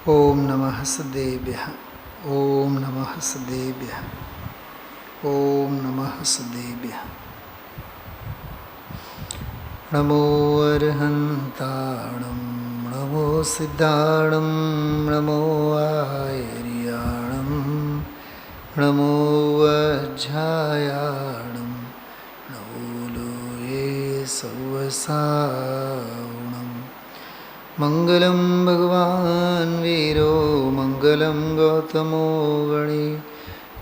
ओम नमः सदेभ्यः। ओम नमः सदेभ्यः। ओम नमः सदेभ्यः। नमो अर्हन्ताणं नमो सिद्धाणं नमो आयर्याणं नमो वज्रायाणं नमो लोये सवसावणं। मंगलम भगवान वीरो मंगलम गौतमो गणे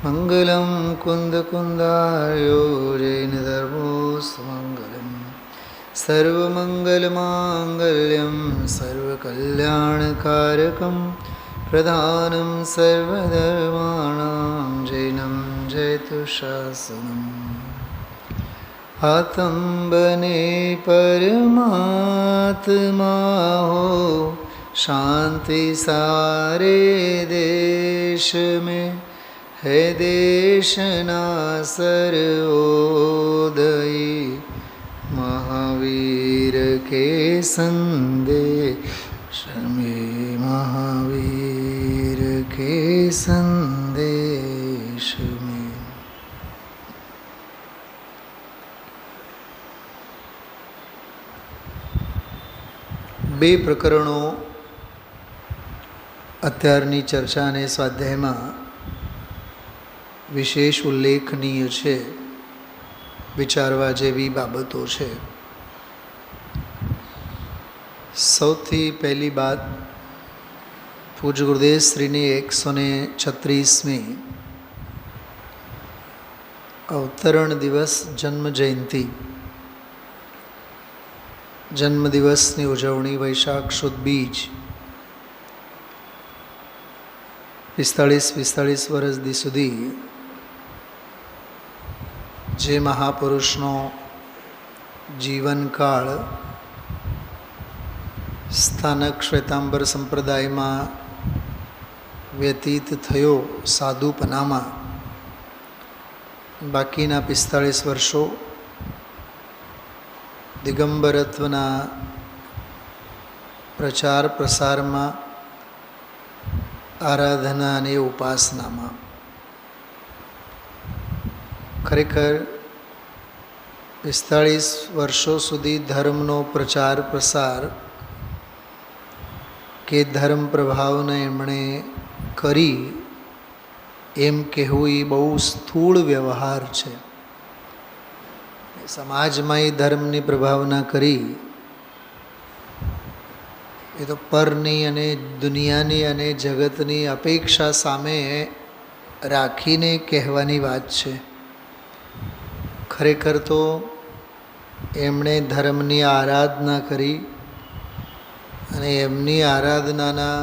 मंगलम कुंद कुंदार्यो जैन धर्मोऽस्तुमंगलम् सर्वमंगलमांगल्यं सर्वकल्याणकारकं प्रधानं सर्वधर्माणां जैनं जयतु शासनम्। आत्म बने परमात्मा हो शांति सारे देश में है देश ना सर्वोदयी महावीर के संदेश में महावीर के संदेश में। બે પ્રકરણો અત્યારની ચર્ચા અને સ્વાધ્યાયમાં વિશેષ ઉલ્લેખનીય છે, વિચારવા જેવી બાબતો છે. સૌથી પહેલી વાત, પૂજ્ય ગુરુદેવ શ્રીની 136મી અવતરણ દિવસ જન્મ જયંતિ, જન્મદિવસની ઉજવણી વૈશાખ સુદ બીજ 45 વર્ષ સુધી જે મહાપુરુષનો જીવનકાળ સ્થાનક શ્વેતાંબર સંપ્રદાયમાં વ્યતીત થયો સાધુપનામાં, બાકીના 45 વર્ષો દિગંબરત્વના પ્રચાર પ્રસારમાં, આરાધના અને ઉપાસનામાં. ખરેખર 45 વર્ષો સુધી ધર્મનો પ્રચાર પ્રસાર કે ધર્મ પ્રભાવને એમણે કરી એમ કહેવું એ બહુ સ્થૂળ વ્યવહાર છે. સમાજમાં એ ધર્મની પ્રભાવના કરી એ તો પરની અને દુનિયાની અને જગતની અપેક્ષા સામે રાખીને કહેવાની વાત છે. ખરેખર તો એમણે ધર્મની આરાધના કરી અને એમની આરાધનાના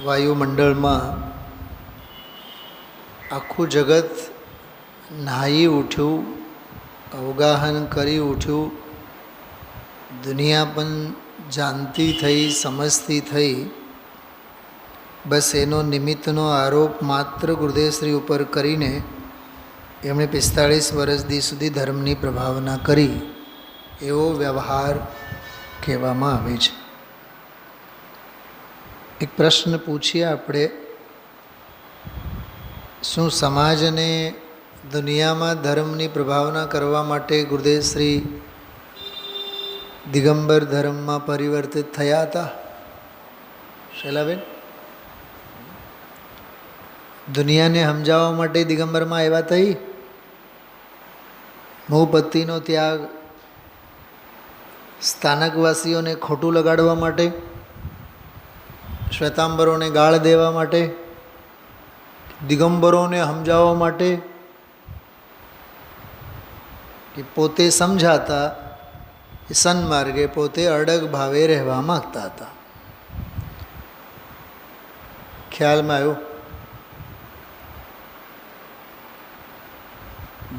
વાયુમંડળમાં આખું જગત નાહી ઉઠ્યું, અવગાહન કરી ઉઠ્યું. દુનિયા પણ જાણતી થઈ, સમજતી થઈ. બસ એનો નિમિત્તનો આરોપ માત્ર ગુરુદેવશ્રી ઉપર કરીને એમણે 45 વર્ષ સુધી ધર્મની પ્રભાવના કરી, એવો વ્યવહાર કહેવામાં આવે છે. એક પ્રશ્ન પૂછીએ આપણે, શું સમાજને દુનિયામાં ધર્મની પ્રભાવના કરવા માટે ગુરુદેવશ્રી દિગંબર ધર્મમાં પરિવર્તિત થયા હતા? શૈલાબેન, દુનિયાને સમજાવવા માટે દિગંબરમાં આવ્યા થઈ? મોહપત્તિનો ત્યાગ, સ્થાનકવાસીઓને ખોટું લગાડવા માટે, શ્વેતાંબરોને ગાળ દેવા માટે, દિગંબરોને સમજાવવા માટે કે પોતે સમજાતા એ સન્માર્ગે પોતે અડગ ભાવે રહેવા માગતા હતા? ખ્યાલમાં આવ્યું?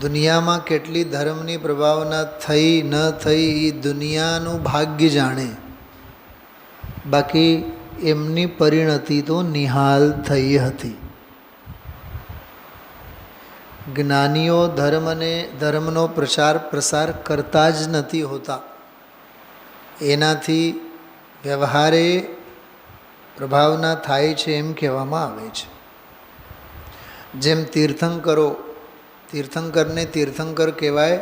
દુનિયામાં કેટલી ધર્મની પ્રભાવના થઈ ન થઈ એ દુનિયાનું ભાગ્ય જાણે, બાકી એમની પરિણતિ તો નિહાલ થઈ હતી. જ્ઞાનીઓ ધર્મનો પ્રચાર પ્રસાર કરતા જ નથી હોતા. એનાથી વ્યવહારે પ્રભાવના થાય છે એમ કહેવામાં આવે છે. જેમ તીર્થંકરો, તીર્થંકરને તીર્થંકર કહેવાય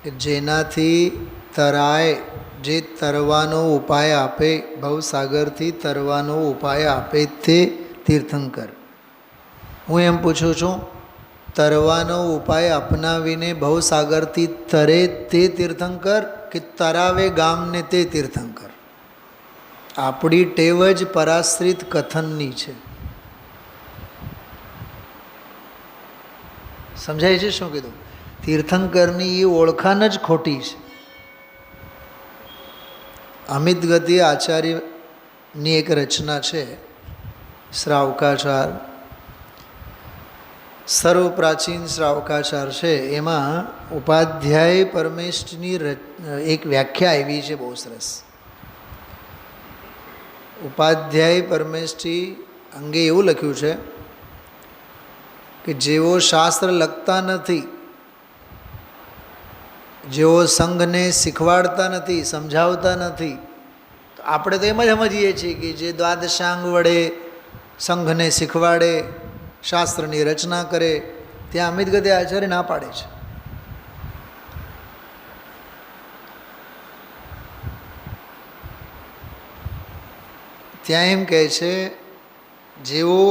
કે જેનાથી તરાય, જે તરવાનો ઉપાય આપે, ભવસાગરથી તરવાનો ઉપાય આપે તે તીર્થંકર. હું એમ પૂછું છું, તરવાનો ઉપાય અપનાવીને ભવસાગરથી તરે તે તીર્થંકર કે તરાવે ગામને તે તીર્થંકર? આપણી ટેવ જ પરાશ્રિત કથનની છે. સમજાય છે શું કીધું? તીર્થંકરની એ ઓળખાણ જ ખોટી છે. અમિત ગતિ આચાર્યની એક રચના છે શ્રાવકાચાર, સર્વ પ્રાચીન શ્રાવકાચાર છે. એમાં ઉપાધ્યાય પરમેષ્ઠની એક વ્યાખ્યા આવી છે બહુ સરસ. ઉપાધ્યાય પરમેષ્ઠી અંગે એવું લખ્યું છે કે જેઓ શાસ્ત્ર લખતા નથી, જેઓ સંઘને શીખવાડતા નથી, સમજાવતા નથી, તો આપણે તો એમ જ સમજીએ છીએ કે જે દ્વાદશાંગ વડે સંઘને શીખવાડે, શાસ્ત્રની રચના કરે, ત્યાં અમિત ગતિ આચાર્ય ના પાડે છે. ત્યાં એમ કહે છે જેઓ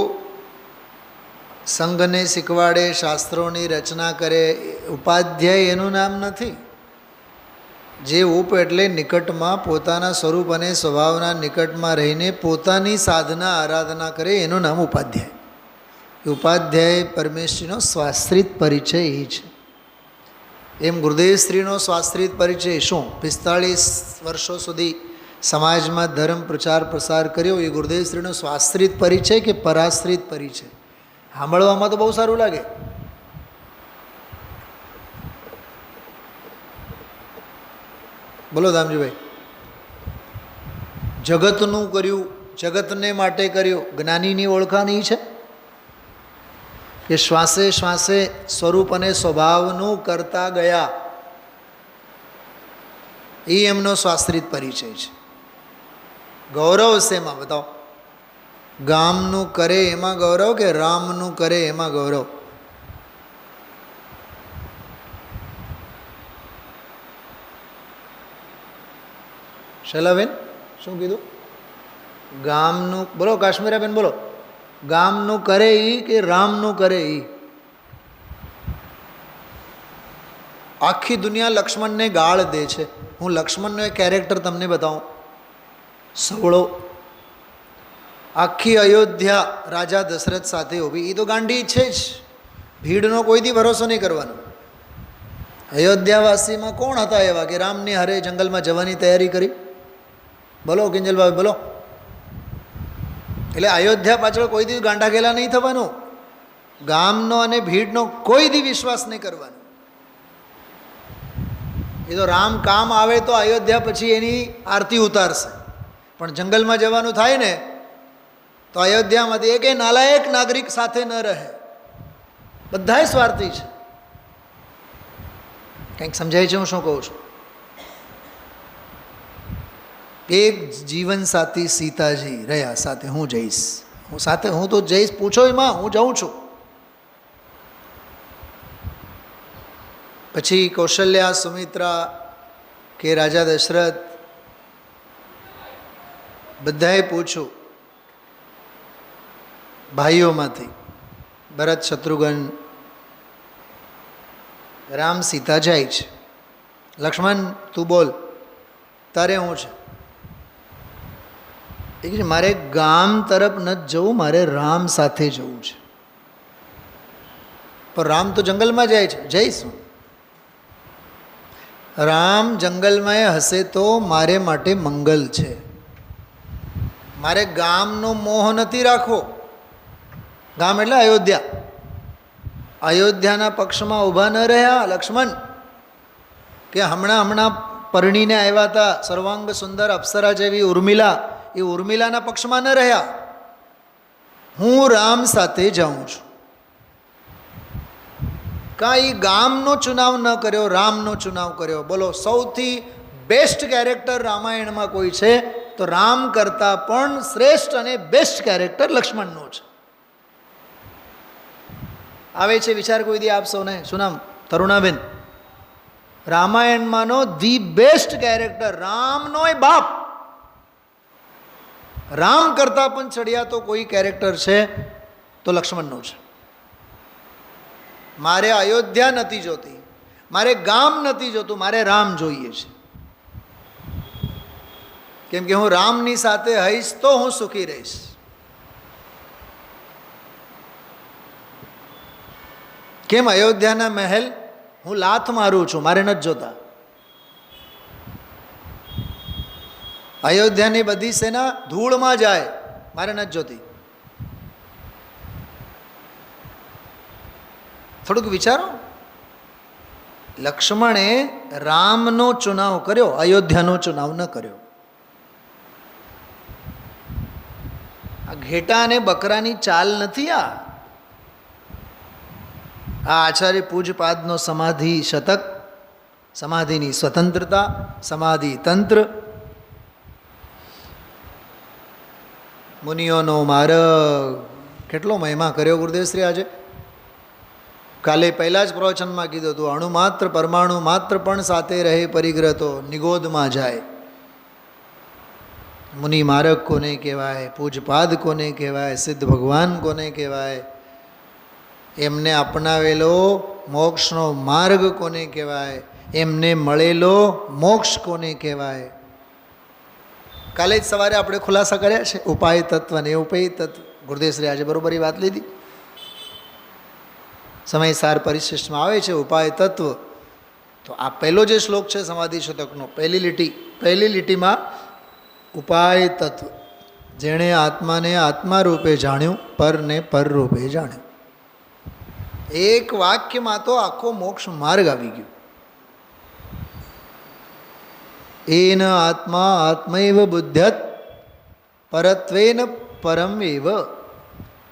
સંઘને શીખવાડે, શાસ્ત્રોની રચના કરે, ઉપાધ્યાય એનું નામ નથી. જે ઉપ એટલે નિકટમાં, પોતાના સ્વરૂપ અને સ્વભાવના નિકટમાં રહીને પોતાની સાધના આરાધના કરે એનું નામ ઉપાધ્યાય. ઉપાધ્યાય પરમેશ્વરીનો સ્વાશ્રિત પરિચય એ છે. એમ ગુરુદેવશ્રીનો સ્વાશ્રિત પરિચય શું? 45 વર્ષો સુધી સમાજમાં ધર્મ પ્રચાર પ્રસાર કર્યો, એ ગુરુદેવશ્રીનો સ્વાશ્રિત પરિચય કે પરાશ્રિત પરિચય? સાંભળવામાં તો બહુ સારું લાગે, બોલો દામજીભાઈ. જગતનું કર્યું, જગતને માટે કર્યું, જ્ઞાનીની ઓળખાણ એ છે કે શ્વાસે શ્વાસે સ્વરૂપ અને સ્વભાવનું કરતા ગયા. એ એમનો સ્વાશ્રિત પરિચય છે. ગૌરવ શેમાં બતાવો? ગામનું કરે એમાં ગૌરવ કે રામનું કરે એમાં ગૌરવ? શૈલાબેન શું કીધું? ગામનું બોલો. કાશ્મીરાબેન બોલો. ગામનું કરે એ કે રામનું કરે એ? આખી દુનિયા લક્ષ્મણને ગાળ દે છે. હું લક્ષ્મણનો એક કેરેક્ટર તમને બતાવું. સવળો, આખી અયોધ્યા રાજા દશરથ સાથે ઊભી. એ તો ગાંડી છે જ. ભીડનો કોઈથી ભરોસો નહીં કરવાનો. અયોધ્યાવાસીમાં કોણ હતા એવા કે રામની હારે જંગલમાં જવાની તૈયારી કરી? બોલો કિંજલભાઈ બોલો. એટલે અયોધ્યા પાછળ કોઈ દી ગાંડા ગેલા નહીં થવાનું. ગામનો અને ભીડનો કોઈ દી વિશ્વાસ નહીં કરવાનો. એ તો રામ કામ આવે તો અયોધ્યા પછી એની આરતી ઉતારશે, પણ જંગલમાં જવાનું થાય ને તો અયોધ્યામાંથી એક નાલાયક નાગરિક સાથે ન રહે. બધાય સ્વાર્થી છે. કંઈક સમજાય છે હું શું કહું છું? એક જીવન સાથી સીતાજી રહ્યા, સાથે હું જઈશ, હું સાથે હું તો જઈશ, પૂછો એમાં, હું જાઉં છું. પછી કૌશલ્યા, સુમિત્રા કે રાજા દશરથ બધાએ પૂછ્યું. ભાઈઓમાંથી ભરત, શત્રુઘ્ન, રામ, સીતા જાય છે. લક્ષ્મણ તું બોલ, તારે હું છે? એ કે મારે ગામ તરફ નથી જવું, મારે રામ સાથે જવું છે. પણ રામ તો જંગલમાં જાય છે. જઈશું. રામ જંગલમાં હશે તો મારે માટે મંગલ છે. મારે ગામનો મોહ નથી રાખવો. ગામ એટલે અયોધ્યા. અયોધ્યાના પક્ષમાં ઊભા ન રહ્યા લક્ષ્મણ, કે હમણાં પરણીને આવ્યા હતા સર્વાંગ સુંદર અપ્સરા જેવી ઉર્મિલા, એ ઉર્મિલાના પક્ષમાં ન રહ્યા. હું રામ સાથે જાઉં છું. કાંઈ ગામનો ચુનાવ ન કર્યો, રામનો ચુનાવ કર્યો. બોલો, સૌથી બેસ્ટ કેરેક્ટર રામાયણમાં કોઈ છે તો રામ કરતાં પણ શ્રેષ્ઠ અને બેસ્ટ કેરેક્ટર લક્ષ્મણનું છે. આવે છે વિચાર કોઈ દી આપ સૌને? શું નામ? તરુણાબેન. રામાયણમાંનો ધી બેસ્ટ કેરેક્ટર, રામનો બાપ, રામ કરતાં પણ ચડિયા તો કોઈ કેરેક્ટર છે તો લક્ષ્મણનું છે. મારે અયોધ્યા નથી જોતી, મારે ગામ નથી જોતું, મારે રામ જોઈએ છે. કેમ કે હું રામની સાથે હઈશ તો હું સુખી રહીશ. કેમ અયોધ્યાના મહેલ હું લાત મારું છું, મારે નથી જોતા. અયોધ્યાની બધી સેના ધૂળમાં જાય, મારે નથી જોતી. થોડુંક વિચારો. લક્ષ્મણે રામનો ચુનાવ કર્યો, અયોધ્યાનો ચુનાવ ન કર્યો. આ ઘેટા અને બકરાની ચાલ નથી. આ આચાર્ય પૂજપાદનો સમાધિ શતક, સમાધિની સ્વતંત્રતા, સમાધિ તંત્ર, મુનિઓનો માર્ગ, કેટલો મહિમા કર્યો ગુરુદેવશ્રી આજે. કાલે પહેલાં જ પ્રવચનમાં કીધું હતું, અણુ માત્ર પરમાણુ માત્ર પણ સાથે રહે પરિગ્રહ તો નિગોદમાં જાય. મુનિ માર્ગ કોને કહેવાય, પૂજપાદ કોને કહેવાય, સિદ્ધ ભગવાન કોને કહેવાય, એમને અપનાવેલો મોક્ષનો માર્ગ કોને કહેવાય, એમને મળેલો મોક્ષ કોને કહેવાય. કાલે જ સવારે આપણે ખુલાસા કર્યા છે ઉપાય તત્વ ને ઉપેય તત્વ. ગુરુદેવશ્રી આજે બરોબર એ વાત લીધી. સમયસાર પરિશિષ્ટમાં આવે છે ઉપાય તત્વ. તો આ પહેલો જે શ્લોક છે સમાધિ શતકનો, પહેલી લીટીમાં ઉપાય તત્વ, જેણે આત્માને આત્મા રૂપે જાણ્યું, પરને પર રૂપે જાણ્યું. એક વાક્યમાં તો આખો મોક્ષ માર્ગ આવી ગયો. એન આત્મા આત્મૈવ બુદ્ધ્યત પરત્વેન પરમ એવ.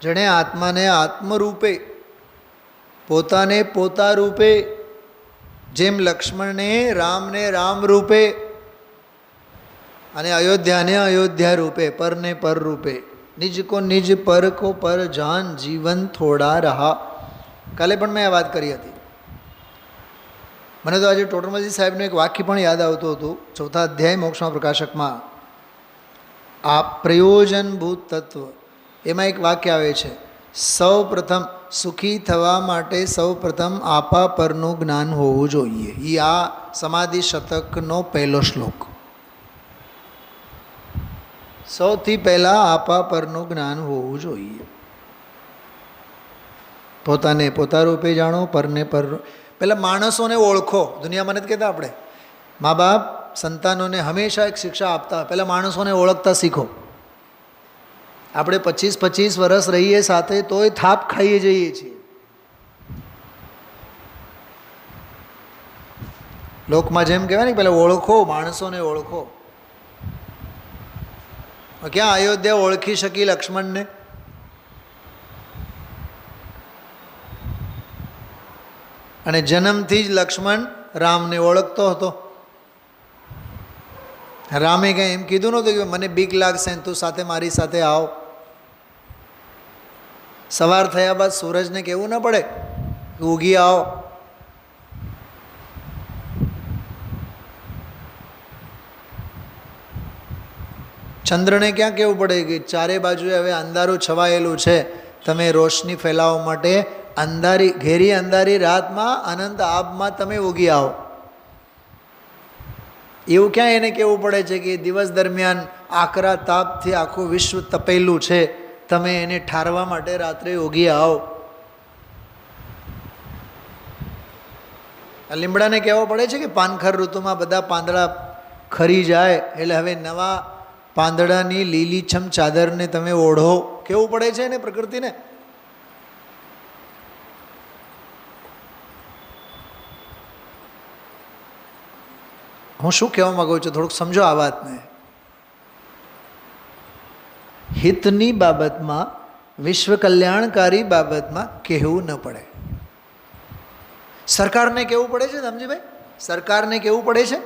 જેણે આત્માને આત્મરૂપે, પોતાને પોતા રૂપે, જેમ લક્ષ્મણને રામને રામ રૂપે અને અયોધ્યાને અયોધ્યા રૂપે, પરને પર રૂપે, નિજ કો નિજ પર કો પર જાન જીવન થોડા રહા. કાલે પણ મેં આ વાત કરી હતી. મને તો આજે ટોટરમલજી સાહેબનું એક વાક્ય પણ યાદ આવતું હતું, ચોથા અધ્યાય મોક્ષમાં પ્રકાશકમાં, આ પ્રયોજનભૂત તત્વ. એમાં એક વાક્ય આવે છે, સૌ પ્રથમ સુખી થવા માટે સૌ પ્રથમ આપા પરનું જ્ઞાન હોવું જોઈએ. એ આ સમાધિ શતકનો પહેલો શ્લોક. સૌથી પહેલાં આપા પરનું જ્ઞાન હોવું જોઈએ. પોતાને પોતા રૂપે જાણો, પરને પર. પહેલાં માણસોને ઓળખો. દુનિયામાં નથી કહેતા આપણે, મા બાપ સંતાનોને હંમેશા એક શિક્ષા આપતા હોય, પહેલાં માણસોને ઓળખતા શીખો. આપણે 25-25 વર્ષ રહીએ સાથે તોય થાપ ખાઈએ જઈએ છીએ. લોકમાં જેમ કહેવાય ને, પહેલાં ઓળખો, માણસોને ઓળખો. ક્યાં અયોધ્યા ઓળખી શકી લક્ષ્મણને? અને જન્મથી જ લક્ષ્મણ રામને ઓળખતો હતો. રામે કંઈ એમ કીધું નહોતું કે મને બીક લાગશે તું સાથે મારી સાથે આવ. સવાર થયા બાદ સૂરજને કહેવું ન પડે કે ઉગી આવો. ચંદ્રને ક્યાં કહેવું પડે કે ચારે બાજુએ હવે અંધારું છવાયેલું છે, તમે રોશની ફેલાવવા માટે ઘેરી અંધારી રાતમાં અનંત આબમાં તમે ઉગી આવો. એવું ક્યાં એને કહેવું પડે છે કે દિવસ દરમિયાન આકરા તાપથી આખું વિશ્વ તપેલું છે, તમે એને ઠારવા માટે રાત્રે ઉગી આવો. લીમડાને કહેવો પડે છે કે પાનખર ઋતુમાં બધા પાંદડા ખરી જાય એટલે હવે નવા પાંદડાની લીલીછમ ચાદરને તમે ઓઢો. કેવું પડે છે એને પ્રકૃતિને? હું શું કહેવા માગું છું, થોડુંક સમજો આ વાતને. હિતની બાબતમાં, વિશ્વ કલ્યાણકારી બાબતમાં કહેવું ન પડે. સરકારને કહેવું પડે છે, સમજીભાઈ? સરકારને કહેવું પડે છે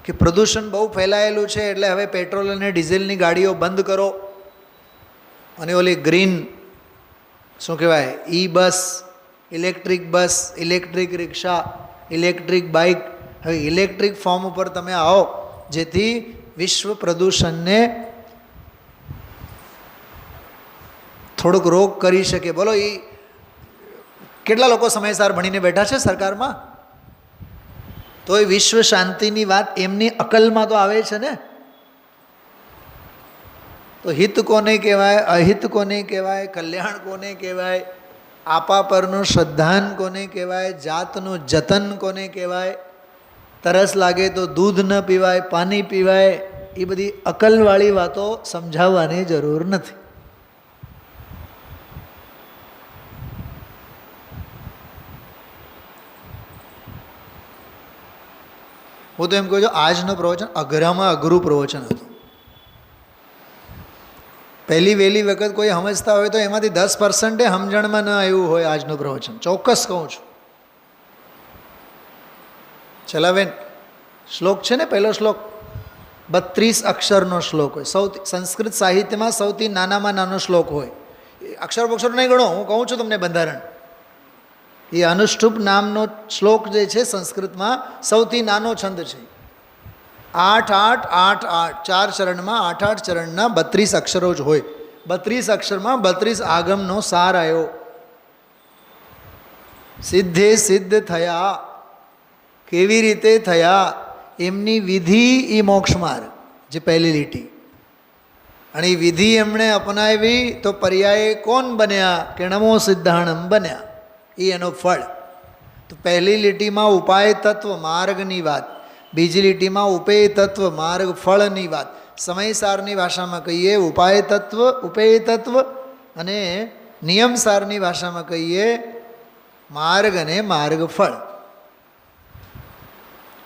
કે પ્રદૂષણ બહુ ફેલાયેલું છે એટલે હવે પેટ્રોલ અને ડીઝલની ગાડીઓ બંધ કરો અને ઓલી ગ્રીન શું કહેવાય બસ, ઇલેક્ટ્રિક રિક્ષા, ઇલેક્ટ્રિક બાઇક, હવે ઇલેક્ટ્રિક ફોર્મ ઉપર તમે આવો જેથી વિશ્વ પ્રદૂષણને થોડુંક રોક કરી શકે. બોલો કેટલા લોકો સમયસર ભણીને બેઠા છે સરકારમાં, તો એ વિશ્વ શાંતિની વાત એમની અકલમાં તો આવે છે ને. તો હિત કોને કહેવાય, અહિત કોને કહેવાય, કલ્યાણ કોને કહેવાય, આપા પરનું શ્રદ્ધાન કોને કહેવાય, જાતનું જતન કોને કહેવાય, તરસ લાગે તો દૂધ ન પીવાય, પાણી પીવાય, એ બધી અકલવાળી વાતો સમજાવવાની જરૂર નથી. હું તો એમ કહું છું આજનું પ્રવચન અઘરામાં અઘરું પ્રવચન હતું. પહેલી વહેલી વખત કોઈ સમજતા હોય તો એમાંથી 10% સમજણમાં ન આવ્યું હોય આજનું પ્રવચન, ચોક્કસ કહું છું. ચલાવેન શ્લોક છે ને, પહેલો શ્લોક 32 અક્ષરનો શ્લોક હોય. સૌથી સંસ્કૃત સાહિત્યમાં સૌથી નાનામાં નાનો શ્લોક હોય. અક્ષર બક્ષર નહીં ગણો, હું કહું છું તમને બંધારણ. એ અનુષ્ટુપ નામનો શ્લોક જે છે સંસ્કૃતમાં સૌથી નાનો છંદ છે. 8-8-8-8 4 ચરણમાં 8-8 ચરણના 32 અક્ષરો જ હોય. 32 અક્ષરમાં 32 આગમનો સાર આવ્યો. સિદ્ધે સિદ્ધ થયા, કેવી રીતે થયા એમની વિધિ એ મોક્ષ માર્ગ, જે પહેલી લીટી. અને એ વિધિ એમણે અપનાવી તો પર્યાય કોણ બન્યા કે નમો સિદ્ધાણમ બન્યા, એ એનો ફળ. તો પહેલી લીટીમાં ઉપાય તત્વ માર્ગની વાત, બીજી લીટીમાં ઉપેય તત્વ માર્ગ ફળની વાત. સમયસારની ભાષામાં કહીએ ઉપાય તત્વ ઉપેય તત્વ, અને નિયમસારની ભાષામાં કહીએ માર્ગ અને માર્ગ ફળ.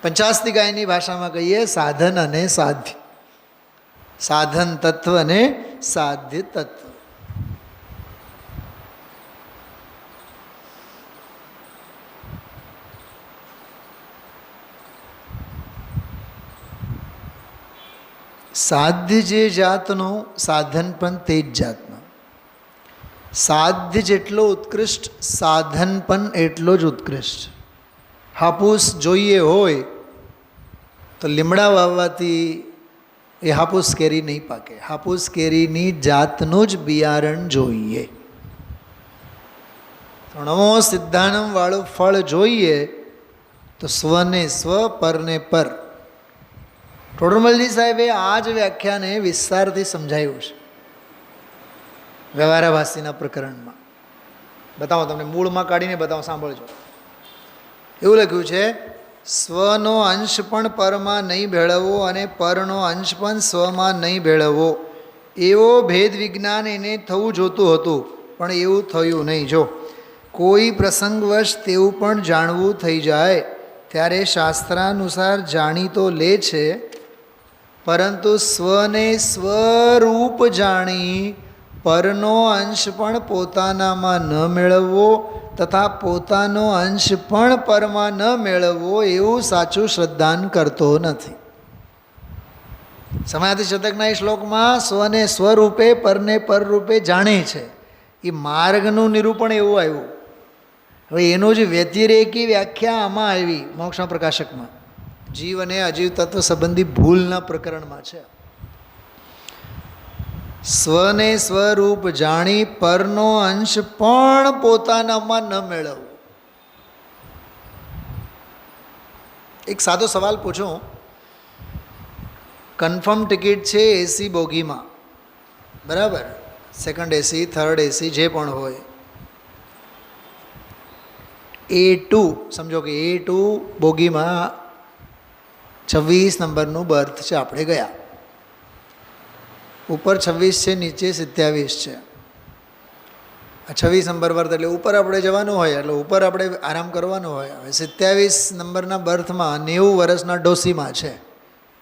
પંચાસ્તિકાયની ભાષામાં કહીએ સાધન અને સાધ્ય, સાધન તત્વ અને સાધ્ય તત્વ. સાધ્ય જે જાતનું સાધન પણ તે જ જાતનું. સાધ્ય જેટલો ઉત્કૃષ્ટ સાધન પણ એટલો જ ઉત્કૃષ્ટ. હાપૂસ જોઈએ હોય તો લીમડા વાવવાથી એ હાપૂસ કેરી નહીં પાકે. હાપૂસ કેરીની જાતનું જ બિયારણ જોઈએ. નમો સિદ્ધાનમ વાળું ફળ જોઈએ તો સ્વને સ્વ, પરને પર. ટોડરમલજી સાહેબે આ જ વ્યાખ્યાને વિસ્તારથી સમજાવ્યું છે વ્યવહારાભાસીના પ્રકરણમાં. બતાવો, તમને મૂળમાં કાઢીને બતાવો, સાંભળજો. એવું લખ્યું છે, સ્વનો અંશ પણ પરમાં નહીં ભેળવવો અને પરનો અંશ પણ સ્વમાં નહીં ભેળવવો, એવો ભેદ વિજ્ઞાન એને થવું જોતું હતું, પણ એવું થયું નહીં. જો કોઈ પ્રસંગવશ તેવું પણ જાણવું થઈ જાય ત્યારે શાસ્ત્રાનુસાર જાણી તો લે છે, પરંતુ સ્વને સ્વરૂપ જાણી પરનો અંશ પણ પોતાનામાં ન મેળવવો તથા પોતાનો અંશ પણ પરમાં ન મેળવવો એવું સાચું શ્રદ્ધાન કરતો નથી. સમાધિ શતકના એ શ્લોકમાં સ્વને સ્વરૂપે પરને પરરૂપે જાણે છે, એ માર્ગનું નિરૂપણ એવું આવ્યું. હવે એનું જ વ્યતિરેકી વ્યાખ્યા આમાં આવી મોક્ષના પ્રકાશકમાં, જીવ અને અજીવ તત્વ સંબંધી ભૂલના પ્રકરણમાં છે. સ્વને સ્વરૂપ જાણી પરનો અંશ પણ પોતાનામાં ન મેળવવો. એક સાદો સવાલ પૂછું. કન્ફર્મ ટિકિટ છે એસી બોગીમાં, બરાબર, સેકન્ડ એસી, થર્ડ એસી જે પણ હોય, A2 સમજો કે A2 બોગીમાં 26 નંબરનું બર્થ છે, આપણે ગયા. ઉપર 26 છે, નીચે 27 છે. 26 નંબર બર્થ એટલે ઉપર આપણે જવાનું હોય, એટલે ઉપર આપણે આરામ કરવાનો હોય. હવે 27 નંબરના બર્થમાં 90 વર્ષના ડોસીમાં છે.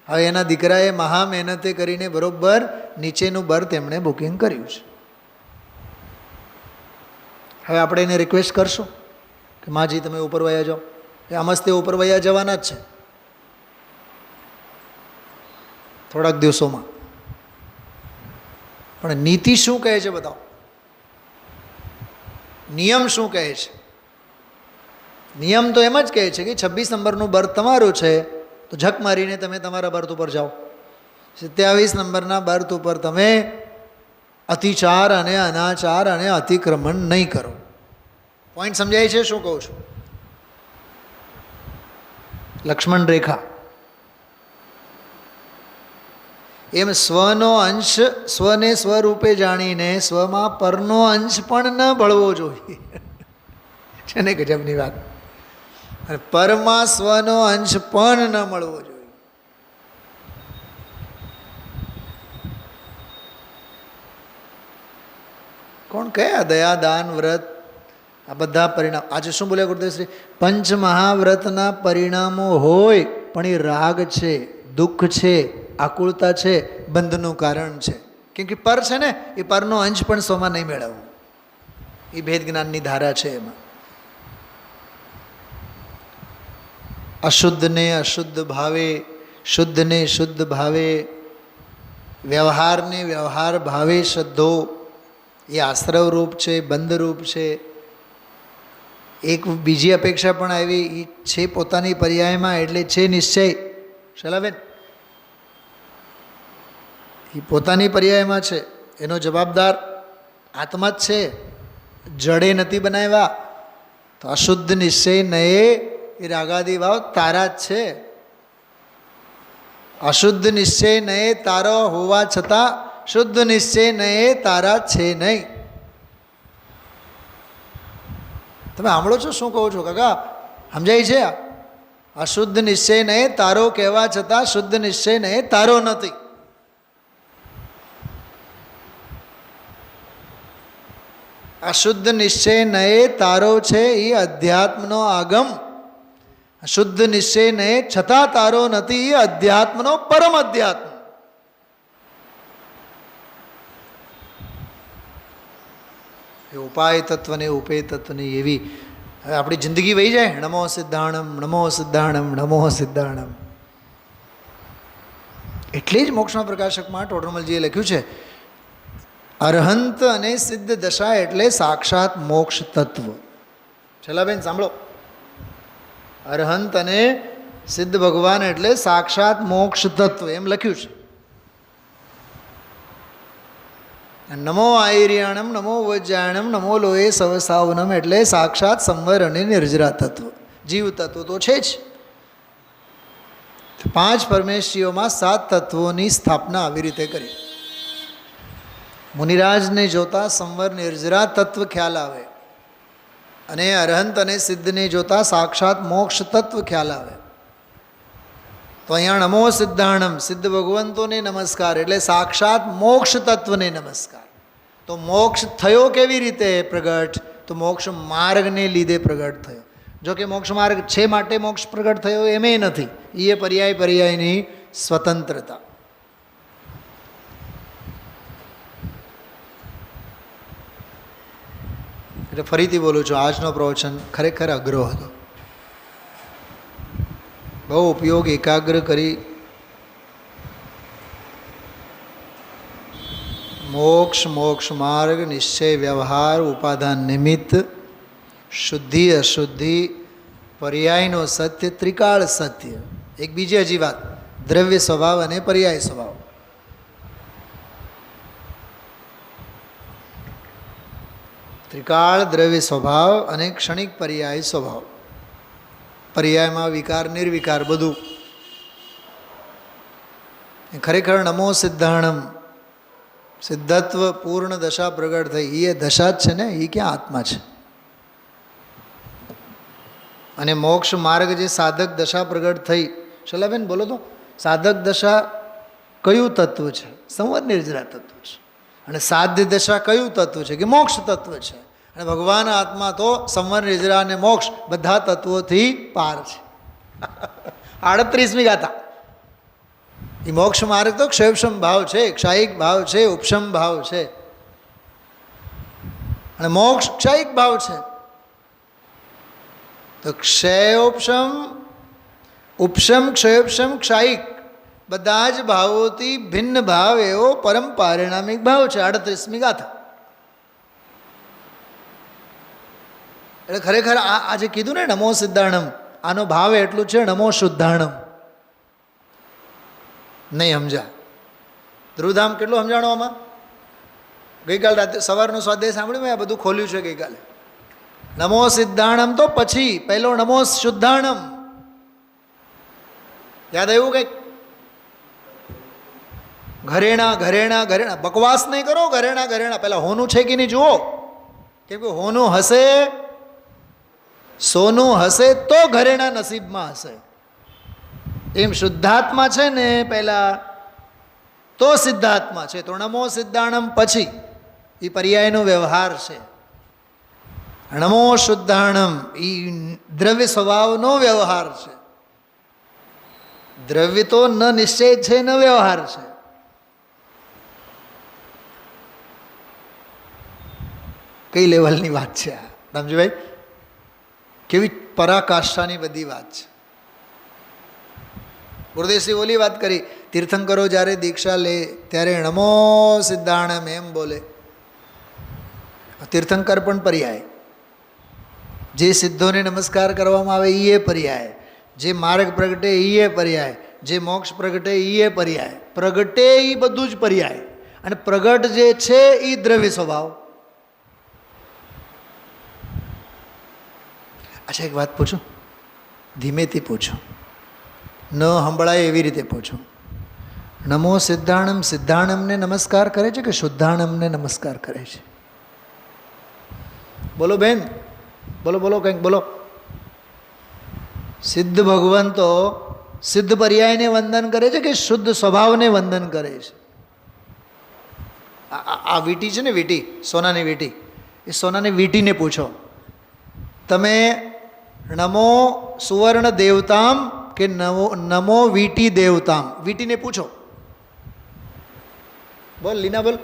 હવે એના દીકરાએ મહા મહેનતે કરીને બરાબર નીચેનું બર્થ એમણે બુકિંગ કર્યું છે. હવે આપણે એને રિક્વેસ્ટ કરશું કે માજી તમે ઉપર વયા જાઓ, એ મસ્તે ઉપર વયા જવાના જ છે. થોડાક દિવસોમાં. પણ નીતિ શું કહે છે બતાવો, નિયમ શું કહે છે? નિયમ તો એમ જ કહે છે કે 26 નંબરનું બર્થ તમારું છે તો ઝક મારીને તમે તમારા બર્થ ઉપર જાઓ. 27 નંબરના બર્થ ઉપર તમે અતિચાર અને અનાચાર અને અતિક્રમણ નહીં કરો. પોઈન્ટ સમજાય છે શું કહું છું? લક્ષ્મણ રેખા. એમ સ્વનો અંશ સ્વને સ્વરૂપે જાણીને સ્વમાં પરનો અંશ પણ ન ભળવો જોઈએ. છે ને ગજબની વાત? અને પરમાં સ્વનો અંશ પણ ન મળવો જોઈએ. કોણ કયા દયા દાન વ્રત આ બધા પરિણામ? આજે શું બોલ્યા ગુરુદેવશ્રી? પંચ મહાવ્રતના પરિણામો હોય પણ એ રાગ છે, દુઃખ છે, આકુળતા છે, બંધનું કારણ છે. કેમ કે પર છે ને, એ પરનો અંશ પણ સ્વમાં નહીં મેળવવો. એ ભેદ જ્ઞાનની ધારા છે. એમાં અશુદ્ધને અશુદ્ધ ભાવે, શુદ્ધને શુદ્ધ ભાવે, વ્યવહારને વ્યવહાર ભાવે શ્રદ્ધો. એ આશ્રવ રૂપ છે, બંધ રૂપ છે. એક બીજી અપેક્ષા પણ આવી, એ છે પોતાની પર્યાયમાં એટલે છે નિશ્ચય. શલાબેન, એ પોતાની પર્યાયમાં છે, એનો જવાબદાર આત્મા જ છે, જડે નથી બનાવ્યા. તો અશુદ્ધ નિશ્ચય નયે એ રાગાદી ભાવ તારા જ છે. અશુદ્ધ નિશ્ચય નયે તારો હોવા છતાં શુદ્ધ નિશ્ચય નયે તારા છે નહીં. તમે સાંભળો છો શું કહો છો કાકા? સમજાય છે? અશુદ્ધ નિશ્ચય નયે તારો કહેવા છતાં શુદ્ધ નિશ્ચય નયે તારો નથી. અશુદ્ધ નિશ્ચય નયે તારો છે એ અધ્યાત્મનો આગમ. શુદ્ધ નિશ્ચય નયે છતાં તારો નથી એ અધ્યાત્મનો પરમ અધ્યાત્મ. એ ઉપાય તત્વને ઉપેય તત્વની એવી હવે આપણી જિંદગી વહી જાય. નમો સિદ્ધાણમ, નમો સિદ્ધાણમ, નમો સિદ્ધાણમ. એટલે જ મોક્ષના પ્રકાશકમાં ટોડરમલજીએ લખ્યું છે, અરહંત અને સિદ્ધ દશા એટલે સાક્ષાત મોક્ષ તત્વ. છેલ્લાબેન સાંભળો, અરહંત અને સિદ્ધ ભગવાન એટલે સાક્ષાત મોક્ષ તત્વ એમ લખ્યું છે. નમો આયર્યાણમ, નમો વજ્જાયણમ, નમો લોહે સવસાવનમ એટલે સાક્ષાત સંવર અને નિર્જરા તત્વ, જીવ તત્વ તો છે જ. 5 પરમેશ્વરીઓમાં 7 તત્વોની સ્થાપના આવી રીતે કરી. મુનિરાજને જોતા સંવર નિર્જરા તત્વ ખ્યાલ આવે અને અરહંત અને સિદ્ધને જોતા સાક્ષાત મોક્ષ તત્વ ખ્યાલ આવે. તો અહીંયા નમો સિદ્ધાણમ, સિદ્ધ ભગવંતોને નમસ્કાર એટલે સાક્ષાત મોક્ષ તત્વને નમસ્કાર. તો મોક્ષ થયો કેવી રીતે પ્રગટ? તો મોક્ષ માર્ગને લીધે પ્રગટ થયો. જો કે મોક્ષ માર્ગ છે માટે મોક્ષ પ્રગટ થયો એમ નથી, એ પર્યાય પર્યાયની સ્વતંત્રતા. એટલે ફરીથી બોલું છું, આજનો પ્રવચન ખરેખર અઘરો હતો. બહુ ઉપયોગ એકાગ્ર કરી મોક્ષ, મોક્ષ માર્ગ, નિશ્ચય, વ્યવહાર, ઉપાદાન નિમિત્ત, શુદ્ધિ અશુદ્ધિ, પર્યાયનો સત્ય, ત્રિકાળ સત્ય. એક બીજી હજી વાત, દ્રવ્ય સ્વભાવ અને પર્યાય સ્વભાવ. ત્રિકાળ દ્રવ્ય સ્વભાવ અને ક્ષણિક પર્યાય સ્વભાવ. પર્યાયમાં વિકાર નિર્વિકાર બધું. ખરેખર નમો સિદ્ધાણમ, સિદ્ધત્વ પૂર્ણ દશા પ્રગટ થઈ, એ દશા જ છે ને, એ ક્યાં આત્મા છે? અને મોક્ષ માર્ગ જે સાધક દશા પ્રગટ થઈ, શલાબેન બોલો તો, સાધક દશા કયું તત્વ છે? સંવર નિર્જરા તત્વ છે. અને સાધ્ય દશા કયું તત્વ છે? કે મોક્ષ તત્વ છે. અને ભગવાન આત્મા તો સંવર નિર્જરા અને મોક્ષ બધા તત્વોથી પાર છે. 38મી ગાથા. એ મોક્ષ માર્ગ તો ક્ષયક્ષમ ભાવ છે, ક્ષાયિક ભાવ છે, ઉપશમ ભાવ છે. અને મોક્ષ ક્ષાયિક ભાવ છે. તો ક્ષયોપશમ, ઉપશમ, ક્ષયોપશમ, ક્ષાયિક બધા જ ભાવોથી ભિન્ન ભાવ એવો પરમ પારિણામિક ભાવ છે. 38મી ગાથા. એટલે ખરેખર આ જે કીધું ને નમો સિદ્ધાણમ, આનો ભાવ એટલું છે નમો શુદ્ધાણમ. નહીં સમજ્યા? ધ્રુવધામ કેટલું સમજાણું આમાં? ગઈકાલે રાતે સવારનો સ્વાધ્યાય સાંભળ્યું? મેં આ બધું ખોલ્યું છે ગઈકાલે. નમો સિદ્ધાણમ તો પછી પહેલો નમો શુદ્ધાણમ. યાદ આવ્યું કંઈક? ઘરેણા ઘરેણા ઘરેણા, બકવાસ નહીં કરો. ઘરેણા ઘરેણા પહેલા હોનું છે કે નહીં જુઓ. કેમ કે હોનું હશે, સોનું હશે તો ઘરેણા નસીબમાં હશે. એમ શુદ્ધાત્મા છે ને પહેલા, તો સિદ્ધાત્મા છે. તો નમો સિદ્ધાણમ પછી એ પર્યાયનો વ્યવહાર છે. નમો શુદ્ધાણમ એ દ્રવ્ય સ્વભાવનો વ્યવહાર છે. દ્રવ્ય તો ન નિશ્ચય છે ન વ્યવહાર છે. કઈ લેવલની વાત છે આ રામજીભાઈ? કેવી પરાકાષ્ઠાની બધી વાત છે. ગુરુદેવશ્રી ઓલી વાત કરી, તીર્થંકરો જ્યારે દીક્ષા લે ત્યારે નમો સિદ્ધાણમ એમ બોલે. તીર્થંકર પણ પર્યાય. જે સિદ્ધોને નમસ્કાર કરવામાં આવે એ પર્યાય, જે માર્ગ પ્રગટે એ પર્યાય, જે મોક્ષ પ્રગટે એ પર્યાય. પ્રગટે એ બધું જ પર્યાય. અને પ્રગટ જે છે એ દ્રવ્ય સ્વભાવ. અચ્છા, એક વાત પૂછું, ધીમેથી પૂછો, ન સંભળાય એવી રીતે પૂછો. નમો સિદ્ધાણમ, સિદ્ધાણમને નમસ્કાર કરે છે કે શુદ્ધાણમને નમસ્કાર કરે છે? બોલો બેન, બોલો બોલો, કંઈક બોલો. સિદ્ધ ભગવાન તો સિદ્ધ પર્યાયને વંદન કરે છે કે શુદ્ધ સ્વભાવને વંદન કરે છે? આ વીટી છે ને, વીટી, સોનાની વીટી, એ સોનાની વીટીને પૂછો તમે, નમો સુવર્ણ દેવતામ કે નમો વીટી દેવતામ? વીટીને પૂછો. બોલ લીના, બોલ.